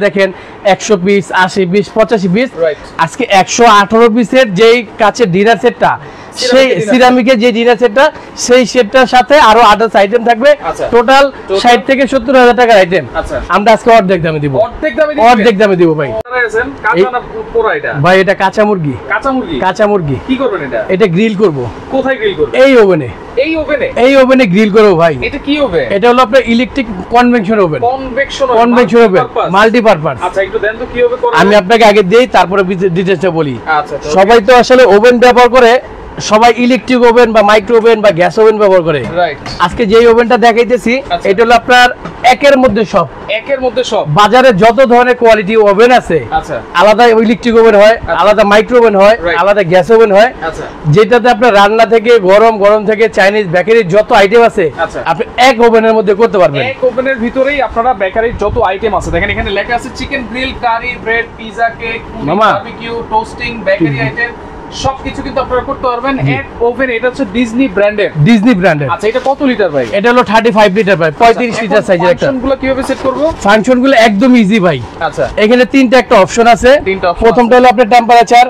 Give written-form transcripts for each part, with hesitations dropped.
দেখেন 100 piece 80 piece 85 piece আজকে 118 পিসের যেই কাচের ডিনার সেটটা সেই সিরামিকের যে ডিনার সেটটা সেই সেটটার সাথে আরো আদার্স আইটেম থাকবে টোটাল 60 থেকে 70 হাজার টাকার আইটেম আমরা আজকে অর্ধেক দামে দিব অর্ধেক দামে দিব ভাই ভাই এটা কাঁচা মুরগি কি করবেন এটা গ্রিল করব কোথায় গ্রিল করব এই ওভেনে গ্রিল করব ভাই এটা কি ওভেন এটা হলো আপনার ইলেকট্রিক কনভেকশন ওভেন মাল্টিপারপাস আচ্ছা একটু দেন তো কি হবে আমি আপনাকে আগে দেই তারপরে ডিটেইলসটা বলি আচ্ছা সবাই তো আসলে ওভেন ব্যবহার করে সবাই ইলেকট্রিক ওভেন বা মাইক্রো ওভেন বা গ্যাস ওভেন ব্যবহার করে রাইট আজকে যেই ওভেনটা দেখাইতেছি এটা হলো আপনার একের মধ্যে সব বাজারে যত ধরনের কোয়ালিটি ওভেন আছে আচ্ছা আলাদা ইলেকট্রিক ওভেন হয় আলাদা মাইক্রো ওভেন হয় আলাদা গ্যাস ওভেন হয় আচ্ছা যেটাতে আপনার রান্না থেকে গরম থেকে চাইনিজ বেকারির যত আইটেম আছে আপনি এক ওভেনের মধ্যে করতে পারবেন এক ওভেনের ভিতরেই আপনারা বেকারির যত আইটেম আছে দেখেন এখানে লেখা আছে chicken grill curry bread pizza cake barbecue toasting bakery item সবকিছু কিন্তু আপনারা করতে পারবেন এক ওভেন এটা হচ্ছে ডিজনি ব্র্যান্ডের আচ্ছা এটা কত লিটার ভাই এটা হলো 35 লিটার ভাই 35 লিটার সাইজের একটা ফাংশনগুলো কিভাবে সেট করব ফাংশনগুলো একদম ইজি ভাই আচ্ছা এখানে তিনটা একটা অপশন আছে প্রথমটা হলো আপনার টেম্পারেচার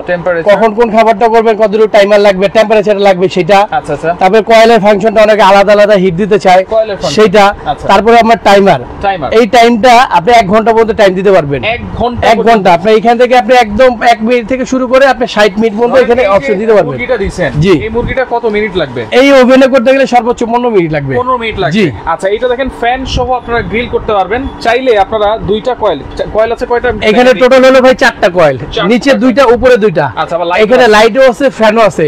কখন কোন খাবারটা করবেন কতটুকু টাইমার লাগবে টেম্পারেচার লাগবে সেটা আচ্ছা আচ্ছা তারপর কয়েলের ফাংশনটা অনেকে আলাদা হিট দিতে চায় সেটা তারপর আপনার টাইমার এই টাইমটা আপনি 1 ঘন্টা পর্যন্ত টাইম দিতে পারবেন 1 ঘন্টা আপনি এখান থেকে আপনি একদম 1 মিনিট থেকে শুরু করে আপনি 60 মিনিট পর্যন্ত এখানে অপশন দিতে পারবেন মুরগিটা দিবেন জি এই মুরগিটা কত মিনিট লাগবে এই ওভেনে করতে গেলে সর্বোচ্চ 15 মিনিট লাগবে 15 মিনিট লাগবে জি আচ্ছা এটা দেখেন ফ্যান সহ আপনারা গ্রিল করতে পারবেন চাইলে আপনারা দুইটা কয়েল আছে কয়টা এখানে টোটাল হলো ভাই 4টা কয়েল নিচে দুইটা উপরে দুইটা আচ্ছা এখানে লাইটও আছে ফ্যানও আছে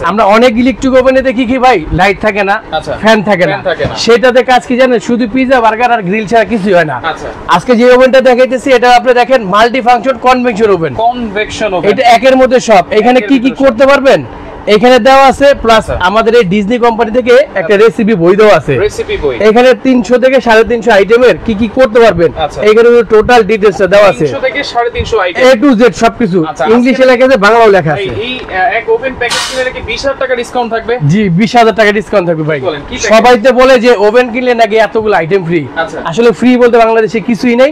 আমরা অনেক ইলেকট্রিক ওভেনে দেখি কি ভাই লাইট থাকে না ফ্যান থাকে না সেটাতে কাজ কি জানেন শুধু পিজা বার্গার আর গ্রিল ছাড়া কিছু হয় না আচ্ছা আজকে যে ওভেনটা দেখাইতেছি এটা আপনি দেখেন মাল্টি ফাংশন কনভেকশন ওভেন এটা একের মধ্যে সব এখানে কি করতে পারবেন এখানে দেওয়া আছে প্লাস আমাদের এই ডিজনি কোম্পানি থেকে একটা রেসিপি বই দেওয়া আছে এখানে 300 থেকে 350 আইটেমের কি করতে পারবেন এখানে টোটাল ডিটেইলসটা দেওয়া আছে 300 থেকে 350 আইটেম এ টু জেড সবকিছু ইংলিশে লেখা আছে বাংলাও লেখা আছে এই এক ওভেন প্যাকেজ কিনলে কি 20000 টাকা ডিসকাউন্ট থাকবে জি 20000 টাকা ডিসকাউন্ট থাকবে ভাই সবাই তো বলে যে ওভেন কিনলে নাকি এতগুলো আইটেম ফ্রি আসলে ফ্রি বলতে বাংলাদেশে কিছুই নাই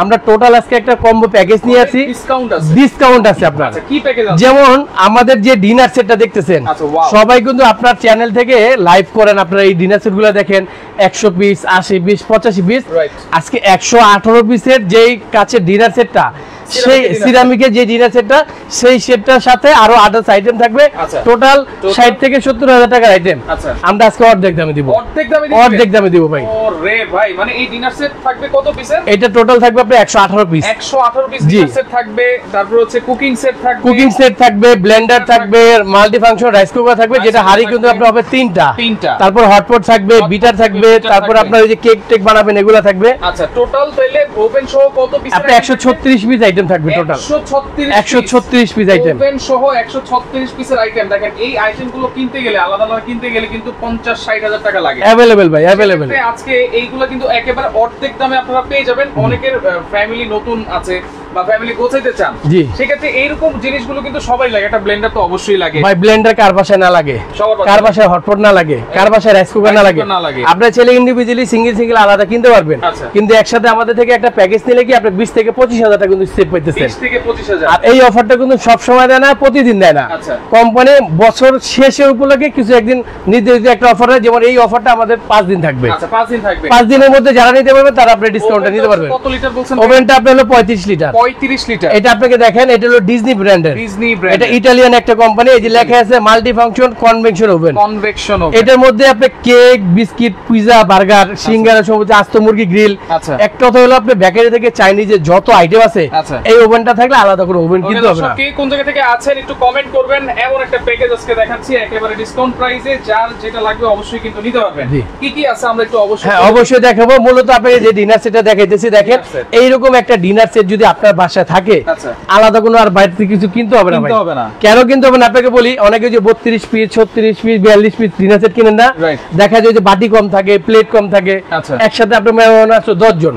আমরা টোটাল আজকে একটা কম্বো প্যাকেজ নিয়ে আসি ডিসকাউন্ট আছে আপনার কি প্যাকেজ আছে যেমন আমাদের যে ডিনার সেটটা সবাই কিন্তু আপনার চ্যানেল থেকে লাইভ করেন আপনারা এই ডিনার সেটগুলো দেখেন 100 পিস 80 পিস 85 পিস আজকে 118 পিসের যেই কাচের ডিনার সেটটা সেই সিরামিকের যে ডিনার সেটটা সেই সেটটার সাথে আরো আদার্স আইটেম থাকবে টোটাল 60 থেকে 70 হাজার টাকার আইটেম আমরা আজকে অর্ধেক দামে দিব অর্ধেক দামে দিব ভাই ওরে ভাই মানে এই ডিনার সেট থাকবে কত পিসের এটা টোটাল থাকবে আপনার 118 পিস ডিনার সেট থাকবে তারপর হচ্ছে কুকিং সেট থাকবে ব্লেন্ডার থাকবে মাল্টি ফাংশন রাইস কুকার থাকবে যেটা হাড়ি কিন্তু আপনার হবে তিনটা তারপর হটপট থাকবে বিটার থাকবে তারপর আপনার এই যে কেক বানাবেন এগুলা থাকবে আচ্ছা টোটাল তাইলে ওভেন সহ কত পিস আপনি 136 পিস আইটেম থাকবে টোটাল 136 পিস আইটেম ওভেন সহ 136 পিসের আইটেম দেখেন এই আইটেমগুলো কিনতে গেলে আলাদা কিনতে গেলে কিন্তু 50-60 হাজার টাকা লাগে अवेलेबल ভাই अवेलेबल আজকে এইগুলো কিন্তু একেবারে অর্ধেক দামে আপনারা পেয়ে যাবেন অনেকের ফ্যামিলি নতুন আছে বা ফ্যামিলি গোছাইতে চান সেক্ষেত্রে এইরকম জিনিসগুলো কিন্তু সবাই লাগে একটা ব্লেন্ডার তো অবশ্যই লাগে ভাই ব্লেন্ডার কার বাসায় না লাগে কার বাসায় হটপট না লাগে কার বাসায় রাইস কুকার না লাগে আপনার ছেলে ইন্ডিভিজুয়ালি সিঙ্গেল আলাদা কিনতে পারবেন কিন্তু একসাথে আমাদের থেকে একটা প্যাকেজ নিলে কি আপনি 20 থেকে 25 হাজার টাকা কিন্তু সেভ পাইতেছেন 20 থেকে 25 হাজার আর এই অফারটা কিন্তু সব সময় দেয় না প্রতিদিন দেয় না কোম্পানি বছর শেষে উপলক্ষে কিছু একদিন নির্ধারিত একটা অফার হয় যেমন এই অফারটা আমাদের 5 দিন থাকবে আচ্ছা 5 দিন থাকবে 5 দিনের মধ্যে যারা নিতে পারবে তারা আপনি ডিসকাউন্টটা নিতে পারবেন কত লিটার বলছেন ওভেনটা আপনার হলো 35 লিটার 35 লিটার এটা আপনাকে দেখেন এটা হলো ডিজনি ব্র্যান্ডের এটা ইতালিয়ান একটা কোম্পানি এই যে লেখা আছে মাল্টি ফাংশন কনভেকশন ওভেন এটার মধ্যে আপনি কেক বিস্কিট পিজা বার্গার সিঙ্গারা সমস্ত আস্ত মুরগি গ্রিল একটা তো হলো আপনি বেকারি থেকে চাইনিজের যত আইটেম আছে এই ওভেনটা থাকলে আলাদা করে ওভেন কিনতে হবে না কে কোন জায়গা থেকে আছেন একটু কমেন্ট করবেন এমন একটা প্যাকেজ আজকে দেখাচ্ছি একেবারে ডিসকাউন্ট প্রাইসে যার যেটা লাগবে অবশ্যই কিন্তু নিতে পারবেন কি আছে আমরা একটু অবশ্যই দেখাবো মূলত আপনাকে যে ডিনার সেটটা দেখাইতেছি দেখেন এইরকম একটা ডিনার সেট যদি আপনার আপনার বাসায় থাকে আলাদা কোনো আর বাইরে থেকে কিছু কিনতে হবে না ভাই। কেন কিনতে হবে না আপনাকে বলি, অনেকে যে 32 piece 36 piece 42 piece dinner set কিনেন না, দেখা যায় যে বাটি কম থাকে, প্লেট কম থাকে, একসাথে আপনার মেহমান আছে 10 জন,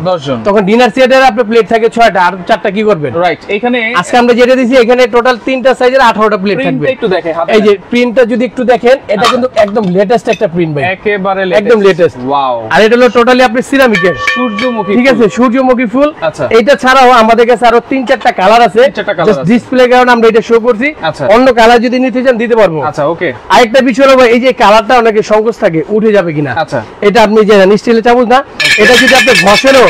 তখন ডিনার সেটের আপনার প্লেট থাকে 6টা আর 4টা কি করবেন? রাইট। এখানে আজকে আমরা যেটা দিছি এখানে টোটাল 3টা সাইজের 18টা প্লেট থাকবে। একটু দেখেন এই যে প্রিন্টটা যদি একটু দেখেন, এটা কিন্তু একদম লেটেস্ট একটা প্রিন্ট ভাই, একেবারে একদম লেটেস্ট। ওয়াও। আর এটা হলো টোটালি আপনি সিরামিকের সূর্যমুখী, ঠিক আছে, সূর্যমুখী ফুল। এটা ছাড়াও আমাদের কাছে আরো 3-4টা কালার আছে, জাস্ট ডিসপ্লে কারণে আমরা এটা শো করছি। অন্য কালার যদি নিতে চান দিতে পারবো। আচ্ছা ওকে। আরেকটা বিষয় হলো ভাই, এই যে কালারটা অনেকে সংকোচ থাকে উঠে যাবে কিনা। আচ্ছা এটা আপনি জানেন স্টিলের চামচ না, এটা যদি আপনি ঘষেরও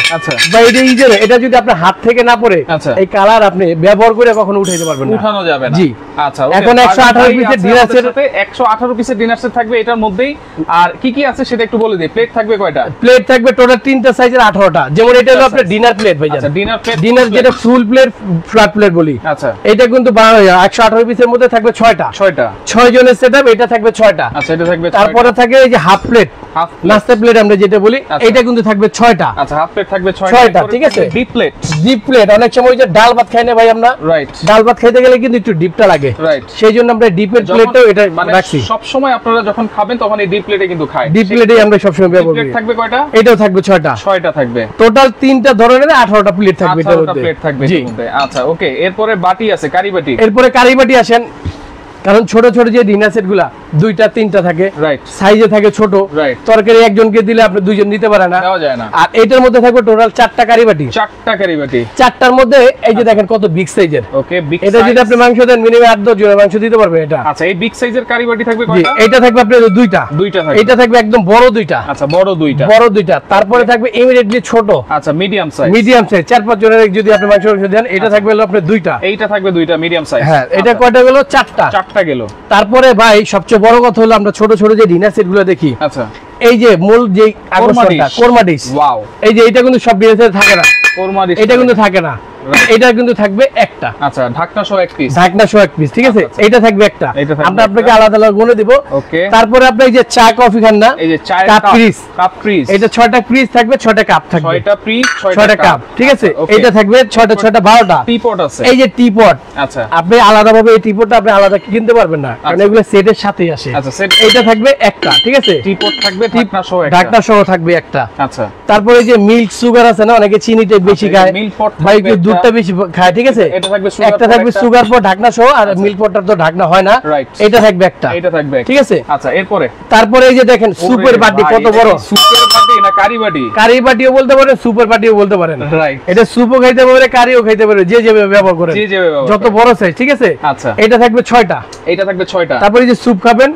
বা এটা ইজের, এটা যদি আপনার হাত থেকে না পড়ে এই কালার আপনি ব্যবহার করে কখনো উঠাইতে পারবেন না, উঠানো যাবে না। জি আচ্ছা। এখন 118 পিসের ডিনার সেট, 118 পিসের ডিনার সেট থাকবে এটার মধ্যেই। আর কি কি আছে সেটা একটু বলে দিই। প্লেট থাকবে কয়টা? প্লেট থাকবে টোটাল 3টা সাইজের 18টা। যেমন এটা হলো আপনার ডিনার প্লেট ভাই, আচ্ছা ডিনার প্লেট, ডিনার যেটা ফুল প্লেট ফ্ল্যাট প্লেট বলি। আচ্ছা এটা কিন্তু 118 পিসের মধ্যে থাকবে 6টা 6 জনের সেটআপ, এটা থাকবে 6টা। আচ্ছা এটা থাকবে। তারপরে থাকে এই যে হাফ প্লেট, নাস্তা প্লেট আমরা যেটা বলি, এটা কিন্তু থাকবে 6টা। আচ্ছা হাফ প্লেট থাকবে 6টা, ঠিক আছে। ডিপ প্লেট, ডিপ প্লেট অনেক সময় যে ডাল ভাত খাই না ভাই আমরা, রাইট, ডাল ভাত খাইতে গেলে কিন্তু একটু ডিপটা লাগে, রাইট, সেইজন্য আমরা ডিপের প্লেটও এটা রাখছি। সব সময় আপনারা যখন খাবেন তখন এই ডিপ প্লেটে কিন্তু খাই, ডিপ প্লেটেই আমরা সব সময় ব্যবহার করি। প্লেট থাকবে কয়টা? এটাও থাকবে 6টা থাকবে। টোটাল 3টা ধরনের 18টা প্লেট থাকবে এটার মধ্যে, 18টা প্লেট থাকবে এর মধ্যে। আচ্ছা ওকে। এরপরে বাটি আছে, কারি বাটি। এরপরে কারি বাটি আসেন, কারণ ছোট ছোট যে ডিনার সেট গুলা 2টা 3টা থাকে, রাইট, সাইজে থাকে ছোট, রাইট, তরকারি একজনকে দিলে আপনি দুইজন নিতে পারে না, দেওয়া যায় না। আর এটার মধ্যে থাকবে টোটাল 4টা কারি বাটি, 4টা কারি বাটি। 4টার মধ্যে এই যে দেখেন কত বিগ সাইজের। ওকে বিগ সাইজ, এটা যদি আপনি মাংস দেন মিনিমাম 8-10 জনের মাংস দিতে পারবে এটা। আচ্ছা এই বিগ সাইজের কারি বাটি থাকবে কয়টা? এটা থাকবে আপনার 2টা থাকবে। এটা থাকবে একদম বড় 2টা। আচ্ছা বড় 2টা। তারপরে থাকবে ইমিডিয়েটলি ছোট, আচ্ছা মিডিয়াম সাইজ 4-5 জনের যদি আপনি মাংস দেন, এটা থাকবে হলো আপনার 2টা। এইটা থাকবে 2টা মিডিয়াম সাইজ। হ্যাঁ এটা কয়টা গেল? 4টা গেল। তারপরে ভাই সবচেয়ে বড় কথা হলো আমরা ছোট ছোট যে ডিনার সেট গুলো দেখি, আচ্ছা এই যে মূল যে আকর্ষণটা কোরমা ডিশ, ওয়াও, এই যে এটা কিন্তু সব ডিনার সেটে থাকে না, কোরমা ডিশ এটা কিন্তু থাকে না, এটা কিন্তু থাকবে একটা। আচ্ছা ঢাকনা সহ এক পিস, ঢাকনা সহ এক পিস, ঠিক আছে। এটা থাকবে একটা, আমরা আপনাকে আলাদা আলাদা গুনে দিব। ওকে। তারপরে আপনি এই যে চা কফি খান না, এই যে চা কাপ ক্রিস, এটা 6টা ক্রিস থাকবে, 6টা কাপ থাকবে, 6টা ক্রিস 6টা কাপ, ঠিক আছে। এটা থাকবে 6টা 12টা। টিপট আছে, এই যে টিপট, আচ্ছা আপনি আলাদা ভাবে এই টিপটটা আপনি আলাদা কিনতে পারবেন না, কারণ এগুলো সেটের সাথেই আসে। আচ্ছা সেট, এটা থাকবে একটা, ঠিক আছে। টিপট থাকবে, ঢাকনা সহ থাকবে একটা। আচ্ছা তারপরে এই যে মিল্ক সুগার আছে না, অনেকে চিনিটা বেশি খায়, মিল্ক পট ভাই দুধটা বেশি খায়, ঠিক আছে। একটা থাকবে সুগার পট ঢাকনা সহ, আর মিল্ক পটটার তো ঢাকনা হয় না, এটা থাকবে একটা, এটা থাকবে, ঠিক আছে। আচ্ছা এরপরে তারপরে এই যে দেখেন সুপের বাটি কত বড়, সুপের বাটি না কারি বাটি, কারি বাটিও বলতে পারেন, সুপের বাটিও বলতে পারেন, রাইট। এটা সুপও খাইতে পারে, কারিও খাইতে পারে, যে যেভাবে ব্যবহার করে, যে যেভাবে যত বড় সাইজ, ঠিক আছে। আচ্ছা এটা থাকবে 6টা, এটা থাকবে 6টা। তারপরে এই যে সুপ খাবেন,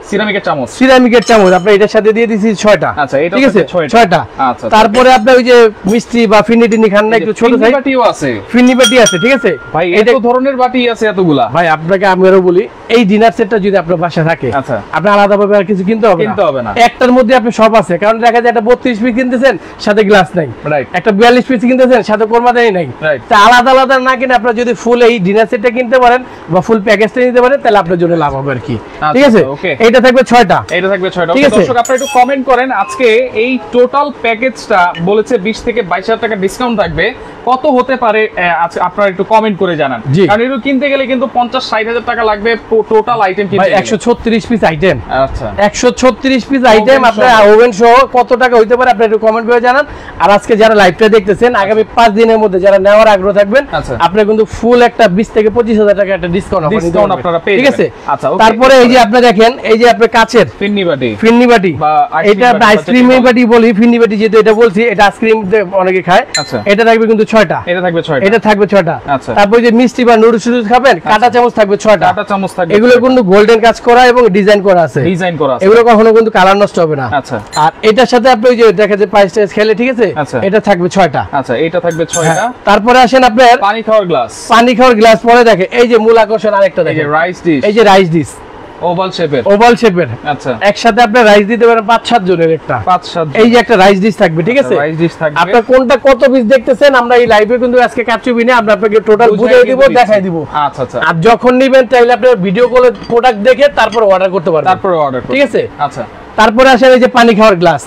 সিরামিকের চামচ আপনি এটার সাথে দিয়ে দিয়েছি 6টা। আচ্ছা এটা ঠিক আছে 6টা। আচ্ছা তারপরে আপনি ওই যে মিষ্টি বা ফিনিটিনি খান না, একটু ছোট সাইজ বাটিও আছে, ফিনি বাটি আছে, ঠিক আছে ভাই। এত ধরনের বাটি আছে এতগুলা ভাই। আপনাকে আমিও বলি, এই ডিনার সেটটা যদি আপনার বাসায় থাকে, আচ্ছা আপনি আলাদাভাবে আর কিছু কিনতে হবে না, একটার মধ্যে আপনি সব আছে। কারণ দেখা যায় একটা 32 পিস কিনতেছেন সাথে গ্লাস নাই, রাইট, একটা 42 পিস কিনতেছেন সাথে কোরমাদানি নাই, রাইট। তা আলাদা আলাদা না কিনে আপনারা যদি ফুল এই ডিনার সেটটা কিনতে পারেন বা ফুল প্যাকেজটা নিতে পারেন, তাহলে আপনার জন্য লাভ হবে আর কি, ঠিক আছে। এটা থাকবে 6টা, এটা থাকবে 6টা। ওকে দর্শক আপনারা একটু কমেন্ট করেন, আজকে এই টোটাল প্যাকেজটা বলেছে 20 থেকে 22,000 টাকা ডিসকাউন্ট থাকবে, কত হতে পারে আপনারা একটু কমেন্ট করে জানান। কারণ এটা কিনতে গেলে কিন্তু 50-60 হাজার টাকা লাগবে টোটাল আইটেম কিনতে। 136 পিস আইটেম, আচ্ছা 136 পিস আইটেম আপনার ওভেন সহ কত টাকা হইতে পারে আপনারা একটু কমেন্ট করে জানান। আর আজকে যারা লাইভটা দেখতেছেন, আগামী 5 দিনের মধ্যে যারা নেওয়ার আগ্রহ থাকবেন, আপনারা কিন্তু ফুল একটা 20 থেকে 25,000 টাকা একটা ডিসকাউন্ট আপনারা পেয়ে যাবেন, ঠিক আছে। আচ্ছা তারপরে এই যে আপনারা দেখেন, এই যে আপনার কাচের ফিন্নি বাটি এটা আমরা আইসক্রিম বাটি বলি, ফিন্নি বাটি যেহেতু এটা বলছি, এটা আইসক্রিম অনেকে খায়। আচ্ছা এটা থাকবে কিন্তু 6টা, এটা থাকবে 6টা। আচ্ছা তারপর যে মিষ্টি বা নুডলস খাবেন, কাঁটা চামচ থাকবে 6টা, এগুলো কিন্তু গোল্ডেন কাজ করা এবং ডিজাইন করা আছে, এগুলো কখনো কিন্তু কালার নষ্ট হবে না। আচ্ছা আর এটার সাথে আপনি ওই যে দেখা যায় প্রাইস টাইস খেলে, ঠিক আছে, এটা থাকবে 6টা। আচ্ছা এটা থাকবে 6টা। তারপরে আসেন আপনার পানি খাওয়ার গ্লাস, পরে দেখে এই যে মূল আকর্ষণ আরেকটা দেখেন, এই যে রাইস ডিশ ওভাল শেপের। আচ্ছা একসাথে আপনি রাইস দিতে পারেন 5-7 জনের একটা, 5-7 এই যে একটা রাইস ডিশ থাকবে, ঠিক আছে। রাইস ডিশ থাকবে, আপনারা কোনটা কত পিস দেখতেছেন আমরা এই লাইভে কিন্তু আজকে কাটছবি না, আমরা আপনাকে টোটাল বুঝিয়ে দিব, দেখাই দিব। আচ্ছা আচ্ছা আর যখন নেবেন তাইলে আপনি ভিডিও কলে প্রোডাক্ট দেখে তারপর অর্ডার করতে পারবেন, ঠিক আছে। আচ্ছা তারপরে আসে এই যে পানি খাওয়ার গ্লাস,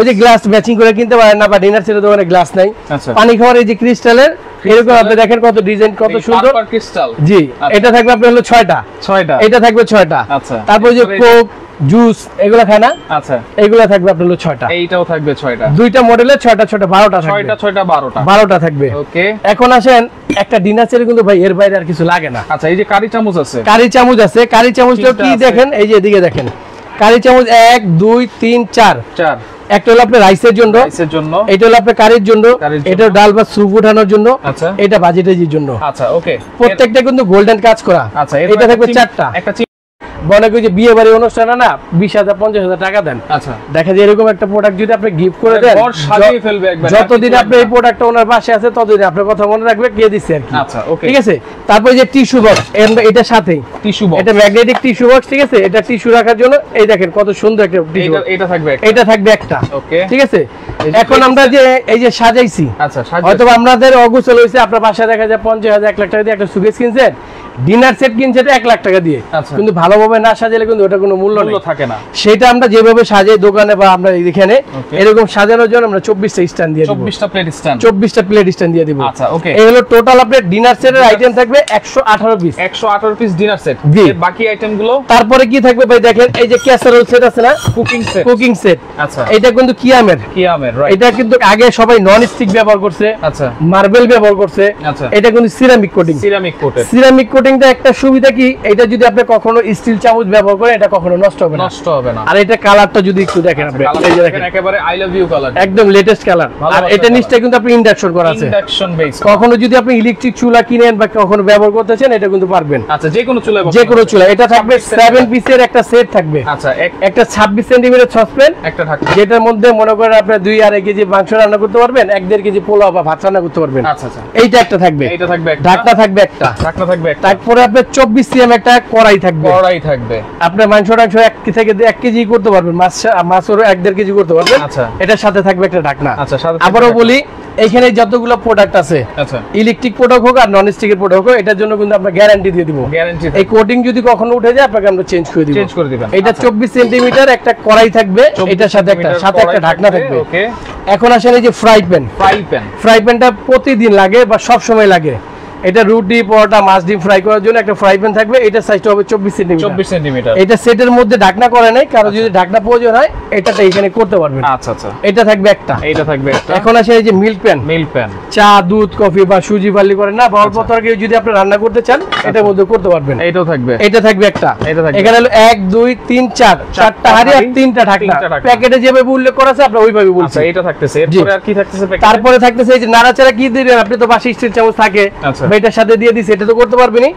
ওই যে গ্লাস ম্যাচিং করে কিনতে পারেন না, বা ডিনার সেটের দোকানে গ্লাস নাই, পানি খাওয়ার এই যে ক্রিস্টালের এরকম আপনি দেখেন কত ডিজাইন, কত সুন্দর ক্রিস্টাল। জি, এটা থাকবে আপনার হলো 6টা, এটা থাকবে 6টা। আচ্ছা, তারপর যে কোক জুস এগুলা খায় না, আচ্ছা এগুলা থাকবে আপনার হলো 6টা, এইটাও থাকবে 6টা, দুইটা মডেলের 6টা 6টা 12টা থাকবে, 6টা 12টা থাকবে। ওকে, এখন আসেন একটা ডিনার সেটে কিন্তু ভাই এর বাইরে আর কিছু লাগে না। আচ্ছা, এই যে কারি চামচ আছে, কারি চামচটাও কি দেখেন, এই যে এদিকে দেখেন কারি চামচ 1 2 3 4 একটা হলো আপনার রাইসের জন্য, এটা হলো আপনার কারির জন্য, এটা ডাল বা স্যুপ উঠানোর জন্য, এটা ভাজিটাজির জন্য। আচ্ছা, ওকে, প্রত্যেকটা কিন্তু গোল্ডেন কাজ করা। আচ্ছা, এটা থাকবে 4টা। একটা মনে করি যে বিয়ে বাড়ি অনুষ্ঠানে না 20,000 50,000 টাকা দেন, আচ্ছা দেখা যায় এরকম একটা প্রোডাক্ট যদি আপনি গিফট করে দেন, সাজিয়ে ফেলবে একবার, যতদিন আপনি এই প্রোডাক্টটা ওনার পাশে আছে ততদিন আপনার কথা মনে রাখবে কে দিছে আর কি। আচ্ছা, ওকে, ঠিক আছে। তারপর যে টিস্যু বক্স, এটা সাথেই টিস্যু বক্স, এটা ম্যাগনেটিক টিস্যু বক্স, ঠিক আছে, এটা টিস্যু রাখার জন্য। এই দেখেন কত সুন্দর একটা টিস্যু, এটা থাকবে একটা। ওকে, ঠিক আছে। এখন আমরা যে এই যে সাজাইছি, আচ্ছা হয়তো আমাদের অগোছল হইছে, আপনার বাসায় দেখা যায় 50,000 1 লাখ টাকা দিয়ে একটা সুকেস কিনছেন, ডিনার সেট কিনছেন 1 লাখ টাকা দিয়ে, কিন্তু ভালোভাবে না সাজালে কিন্তু ওটা কোনো মূল্য থাকে না। সেটা আমরা যেভাবে সাজাই দোকানে বা আমরা এখানে এরকম সাজানোর জন্য আমরা 24টা স্ট্যান্ড দিয়ে দিব, 24টা প্লেট স্ট্যান্ড দিয়ে দিব। আচ্ছা, ওকে, এই হলো টোটাল আপনার ডিনার সেটের আইটেম থাকবে 118 পিস ডিনার সেট। এর বাকি আইটেম গুলো তারপরে কি থাকবে ভাই দেখেন, এই যে ক্যাসারোল সেট আছে না, কুকিং সেট। আচ্ছা, এটা কিন্তু কিয়ামের, রাইট, এটা কিন্তু আগে সবাই নন স্টিক ব্যবহার করছে, আচ্ছা মার্বেল ব্যবহার করছে, আচ্ছা এটা কিন্তু সিরামিক কোটিংটা একটা সুবিধা কি, এটা যদি আপনি কখনো স্টিল চামচ ব্যবহার করেন এটা কখনো নষ্ট হবে না। আর এটা কালারটা যদি একটু দেখেন আপনি, এই যে দেখেন একেবারে আই লাভ ইউ কালার, একদম লেটেস্ট কালার। আর এটা নিচটা কিন্তু আপনি ইন্ডাকশন করা আছে, ইন্ডাকশন বেস। কখনো যদি আপনি ইলেকট্রিক চুলা কিনেন বা কখনো ব্যবহার করতে চান এটা কিন্তু পারবেন। আচ্ছা, যে কোনো চুলা এটা থাকবে 7 পিসের একটা সেট থাকবে। আচ্ছা, একটা 26 সেমি সসপ্যান একটা থাকবে, যেটার মধ্যে মনে করেন আপনি 2-2.5 কেজি মাংস রান্না করতে পারবেন, 1-1.5 কেজি পোলাও বা ভাত রান্না করতে পারবেন। আচ্ছা, এইটা একটা থাকবে, ঢাকনা থাকবে একটা। তারপরে আপনার 24 সিএম একটা কড়াই থাকবে। আপনার মাংস 1 থেকে 1 কেজি করতে পারবেন, মাছও 1-1.5 কেজি করতে পারবেন। আচ্ছা, এটার সাথে থাকবে একটা ঢাকনা। আচ্ছা, আবারও বলি এখানে যতগুলো প্রোডাক্ট আছে, আচ্ছা ইলেকট্রিক প্রোডাক্ট হোক আর নন স্টিকের প্রোডাক্ট হোক, এটার জন্য কিন্তু আমরা গ্যারান্টি দিয়ে দিব। এই কোটিং যদি কখনো উঠে যায় আপনাকে আমরা চেঞ্জ করে দিব। এটা 24 সেন্টিমিটার একটা কড়াই থাকবে, এটার সাথে একটা ঢাকনা থাকবে। ওকে, এখন আসেন এই যে ফ্রাই প্যানটা প্রতিদিন লাগে বা সব সময় লাগে। এটা রুটি পরোটা মাছ ডিম ফ্রাই করার জন্য একটা ফ্রাই প্যান থাকবে, এটা সাইজটা হবে 24 সেন্টিমিটার। এটা সেটের মধ্যে ঢাকনা করে নাই, কারো যদি ঢাকনা প্রয়োজন হয় এটাতে এখানে করতে পারবেন। আচ্ছা, এটা থাকবে একটা। এখন আসে এই যে মিল্ক প্যান, চা দুধ কফি বা সুজি বার্লি করেন না, বা অল্প তরকারি যদি আপনি রান্না করতে চান এটার মধ্যে করতে পারবেন। এটা থাকবে একটা। এখানে হলো 1 2 3 4 চারটা হাঁড়ি আর 3টা ঢাকনা, প্যাকেটে যেভাবে উল্লেখ করা আছে আমরা ওইভাবে বলছি। আচ্ছা, এটা থাকতেছে। এরপরে আর কি থাকতেছে? তারপরে থাকতেছে এই যে নাড়াচাড়া কি দিবেন, আপনি তো বাসি স্টিল চামচ থাকে, এটার সাথে দিয়ে দিছি, এটা তো করতে পারবেনি।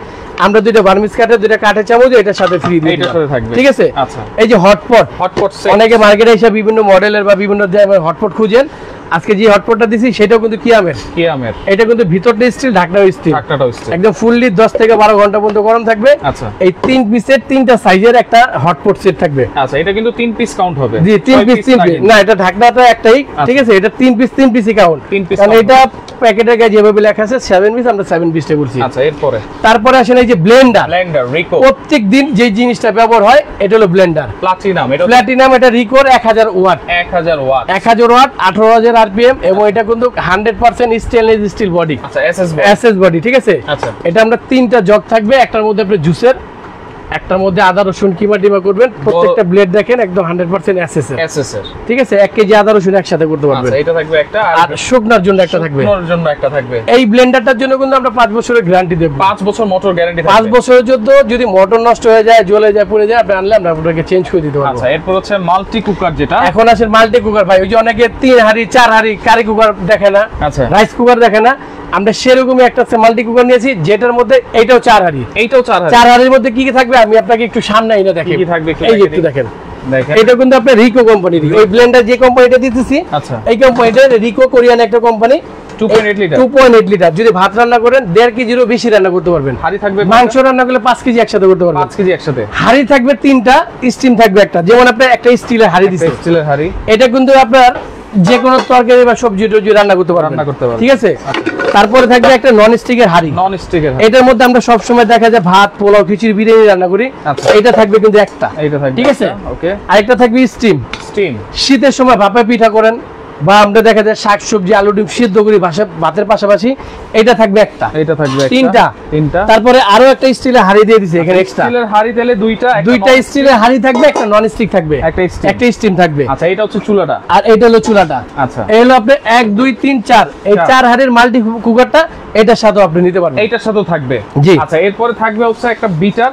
আমরা দুইটা বার্মিজ কাঠের দুইটা কাঠের চামচ এটার সাথে ফ্রি দিই, এটার সাথে থাকবে, ঠিক আছে। আচ্ছা, এই যে হটপট অনেকে মার্কেটে এসে বিভিন্ন মডেলের বা বিভিন্ন হটপট খুঁজেন, আজকে যে হটপটটা দিছি সেটাও কিন্তু কিয়ামের। এটা কিন্তু ভিতরটা স্টিল, ঢাকনাও স্টিল, একদম ফুললি 10 থেকে 12 ঘন্টা পর্যন্ত গরম থাকবে। আচ্ছা, এই 3 পিসের 3টা সাইজের একটা হটপট সেট থাকবে। আচ্ছা, এটা কিন্তু 3 পিস কাউন্ট হবে। জি, 3 পিস না, এটা ঢাকনাটা একটাই, ঠিক আছে, এটা 3 পিসই কাউন্ট, কারণ এটা প্যাকেটের গায়ে যেভাবে লেখা আছে 7 পিস, আমরা 7 পিসটা করছি। আচ্ছা, তারপরে আসেন এই যে ব্লেন্ডার রিকো, প্রত্যেকদিন যে জিনিসটা ব্যবহার হয় এটা হলো ব্লেন্ডার প্লাটিনাম, এটা রিকোর 1000 ওয়াট 18,000 আরপিএম, এবং এটা কিন্তু 100% স্টেনলেস স্টিল বডি। আচ্ছা, এসএস বডি, ঠিক আছে। আচ্ছা, এটা আমরা 3টা জগ থাকবে, একটার মধ্যে আপনি জুসের, একটার মধ্যে আদা রসুন কিমা টিমা করবেন। প্রত্যেকটা ব্লেড দেখেন একদম 100% এসএস এর, ঠিক আছে। 1 কেজি আদা রসুন একসাথে করতে পারবেন। আচ্ছা, এটা থাকবে একটা, আর শুকনার জন্য একটা থাকবে। এই ব্লেন্ডারটার জন্য কিন্তু আমরা 5 বছরের গ্যারান্টি দেব। 5 বছর মোটর গ্যারান্টি থাকবে। 5 বছরের জন্য যদি মোটর নষ্ট হয়ে যায়, জ্বলে যায়, পুড়ে যায়, আপনি আনলে আমরা আপনাকে চেঞ্জ করে দিতে পারবো। আচ্ছা, এরপর হচ্ছে মাল্টি কুকার, যেটা এখন আসে মাল্টি কুকার। ভাই ওই যে অনেকে 3 হাঁড়ি 4 হাঁড়ি কারি কুকার দেখে না, আচ্ছা রাইস কুকার দেখে না, আমরা সেরকমই একটা মাল্টি কুকার নিয়েছি, যেটার মধ্যে এইটাও 4 হাঁড়ি, চার হাঁড়ির মধ্যে কি কি থাকবে আমি আপনাকে একটু সামনে এনে দেখাই। কি থাকবে এই যে একটু দেখেন, এটা কিন্তু আপনার রিকো কোম্পানির, ওই ব্লেন্ডার যে কোম্পানিটা দিতেছি, আচ্ছা এই কোম্পানিটা রিকো কোরিয়ান একটা কোম্পানি, 2.8 লিটার। যদি ভাত রান্না করেন 1.5 কেজিরও বেশি রান্না করতে পারবেন। হাঁড়ি থাকবে, মাংস রান্না করলে 5 কেজি একসাথে করতে পারবেন। 5 কেজি একসাথে। হাঁড়ি থাকবে 3টা, স্টিম থাকবে একটা, যেমন আপনি একটা স্টিলের হাঁড়ি দিচ্ছেন, এটা কিন্তু আপনার যে কোনো তরকারি বা সবজি টবজি রান্না করতে পারবেন, ঠিক আছে। তারপরে থাকবে একটা নন স্টিকের হাঁড়ি, এটার মধ্যে আমরা সব সময় দেখা যায় ভাত, পোলাও, খিচুড়ি, বিরিয়ানি রান্না করি। এটা থাকবে কিন্তু একটা, ঠিক আছে। আরেকটা থাকবে স্টিম, শীতের সময় ভাপে পিঠা করেন বা আমরা দেখা যায় শাক সবজি আলু ডিম সিদ্ধ করি ভাতের পাশাপাশি, এটা থাকবে একটা, তিনটা। তারপরে আরো একটা স্টিলের হাঁড়ি দিয়ে দিয়েছে এখানে এক্সট্রা। স্টিলের হাঁড়ি দিলে দুইটা স্টিলের হাঁড়ি থাকবে, একটা নন স্টিক থাকবে, একটা স্টিম থাকবে। আচ্ছা, এটা হচ্ছে চুলাটা আর এটা হলো চুলাটা। আচ্ছা, এই হলো আপনি 1 2 3 4 এই 4 হাঁড়ির মাল্টি কুকারটা এটার সাথেও আপনি নিতে পারবেন, এটার সাথেও থাকবে। আচ্ছা, এরপরে থাকবে হচ্ছে একটা বিটার,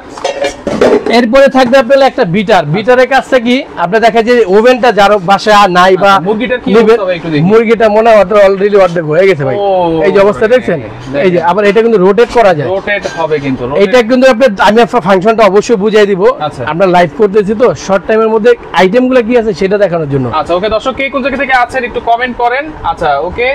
এরপরে থাকবে আপনার একটা বিটার। বিটারের কাজটা কি, আপনি দেখা যায় ওভেনটা যার বাসায় আর নাই বা মুরগিটা মনে হয় অলরেডি অর্ধেক হয়ে গেছে ভাই, এই যে অবস্থা দেখছেন। এই যে আবার এটা কিন্তু রোটেট করা যায়, রোটেট হবে কিন্তু এটা কিন্তু আপনি, আমি আপনার ফাংশনটা অবশ্যই বুঝিয়ে দিব। আমরা লাইভ করতেছি তো শর্ট টাইমের মধ্যে আইটেমগুলো কি আছে সেটা দেখানোর জন্য। আচ্ছা, ওকে দর্শক, কে কোন জায়গা থেকে আছেন একটু কমেন্ট করেন। আচ্ছা, ওকে,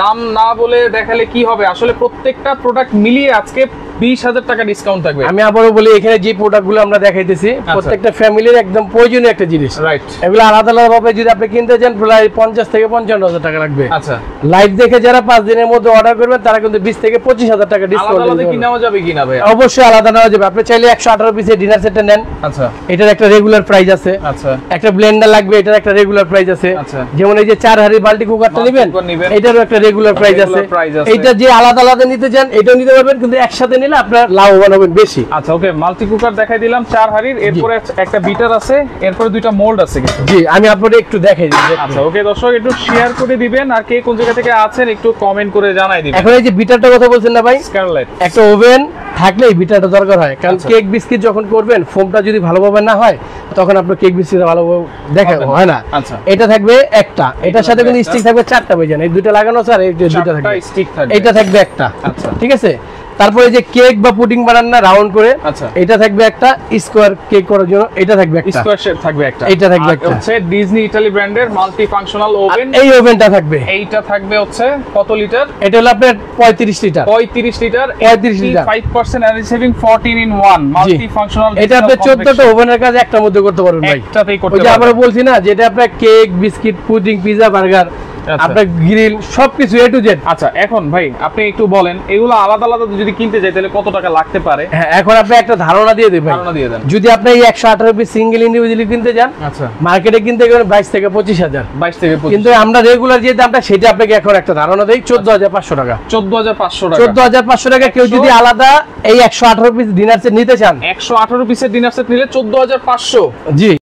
দাম না বলে দেখালে কি হবে, আসলে প্রত্যেকটা প্রোডাক্ট মিলিয়ে আজকে 20,000 টাকা ডিসকাউন্ট থাকবে। আমি আবারও বলি, এখানে যে প্রোডাক্টগুলো আমরা দেখাইতেছি প্রত্যেকটা ফ্যামিলির একদম প্রয়োজনীয় একটা জিনিস, রাইট। এগুলো আলাদা আলাদা ভাবে যদি আপনি কিনতে চান প্রায় 50 থেকে 55,000 টাকা লাগবে। আচ্ছা, লাইভ দেখে যারা 5 দিনের মধ্যে অর্ডার করবেন তারা কিন্তু 20 থেকে 25,000 টাকা ডিসকাউন্ট আলাদা কি নেওয়া যাবে কিনা ভাই? অবশ্যই আলাদা নেওয়া যাবে। আপনি চাইলে 118 পিসের ডিনার সেটটা নেন। আচ্ছা, এটার একটা রেগুলার প্রাইস আছে। আচ্ছা, একটা ব্লেন্ডার লাগবে, এটার একটা রেগুলার প্রাইস আছে। যেমন এই যে 4 হাঁড়ি মাল্টি কুকারটা নেবেন, এটারও একটা রেগুলার প্রাইস আছে। এইটা যে আলাদা আলাদা নিতে চান এটাও নিতে পারবেন, কিন্তু একসাথে নিলে আপনার লাভবান হবেন বেশি। আচ্ছা, ওকে, মাল্টি কুকার দেখাই দিলাম 4 হাঁড়ির, এরপরে একটা বিটার আছে, এরপরে দুইটা মোল্ড আছে কিন্তু। জি, আমি আপনাদের একটু দেখাই দিই। আচ্ছা, ওকে দর্শক, একটু শেয়ার করে দিবেন আর কে কোন জায়গা থেকে আছেন একটু কমেন্ট করে জানাই দিবেন। এখন এই যে বিটারটার কথা বলছেন না ভাই, স্কারলেট, একটা ওভেন থাকলে এই বিটারটা দরকার হয়, কারণ কেক বিস্কিট যখন করবেন ফোমটা যদি ভালোভাবে না হয় তখন আপনার কেক বিস্কিট ভালোভাবে দেখা হয় না। আচ্ছা, এটা থাকবে একটা, এটার সাথে কিন্তু স্টিক থাকবে 4টা ভাইজান, এই দুইটা লাগানো আছে আর এই দুইটা থাকবে স্টিক থাকবে, এটা থাকবে একটা। আচ্ছা, ঠিক আছে। তারপরে যে কেক বা পুডিং বানান না রাউন্ড করে, এটা থাকবে একটা, স্কয়ার কেক করার জন্য এটা থাকবে একটা, স্কয়ার শেপ থাকবে একটা, এটা থাকবে একটা। হচ্ছে ডিজনি ইতালি ব্র্যান্ডের মাল্টি ফাংশনাল ওভেন, এই ওভেনটা থাকবে, এইটা থাকবে হচ্ছে কত লিটার? এটা হলো আপনার 35 litre, 35 litre, 5% energy saving 14 in 1 multi functional. এটা আপনি 14টা ওভেনের কাজ একটার মধ্যে করতে পারবেন ভাই, একটাতেই করতে পারবেন। ওই যে আমরা বলছি না, যেটা আপনার cake biscuit pudding pizza burger আপনার গ্রিল সবকিছু এ টু জেড। আচ্ছা, এখন ভাই আপনি একটু বলেন এগুলো আলাদা আলাদা যদি কিনতে যাই তাহলে কত টাকা লাগতে পারে? হ্যাঁ, এখন আপনি একটা ধারণা দিয়ে দেন ভাই, ধারণা দিয়ে দেন। যদি আপনি এই 118 পিস সিঙ্গেল ইন্ডিভিজুয়ালি কিনতে যান, আচ্ছা, মার্কেটে কিনতে গেলে 22 থেকে 25,000, 22 থেকে 25, কিন্তু আমরা রেগুলার যে দামটা সেটা আপনাকে এখন একটা ধারণা দেই, 14,500 টাকা, 14,500 টাকা, 14,500 টাকা। কেউ যদি আলাদা এই 118 পিস ডিনার সেট নিতে চান, 118 পিসের ডিনার সেট নিলে 14,500। জি।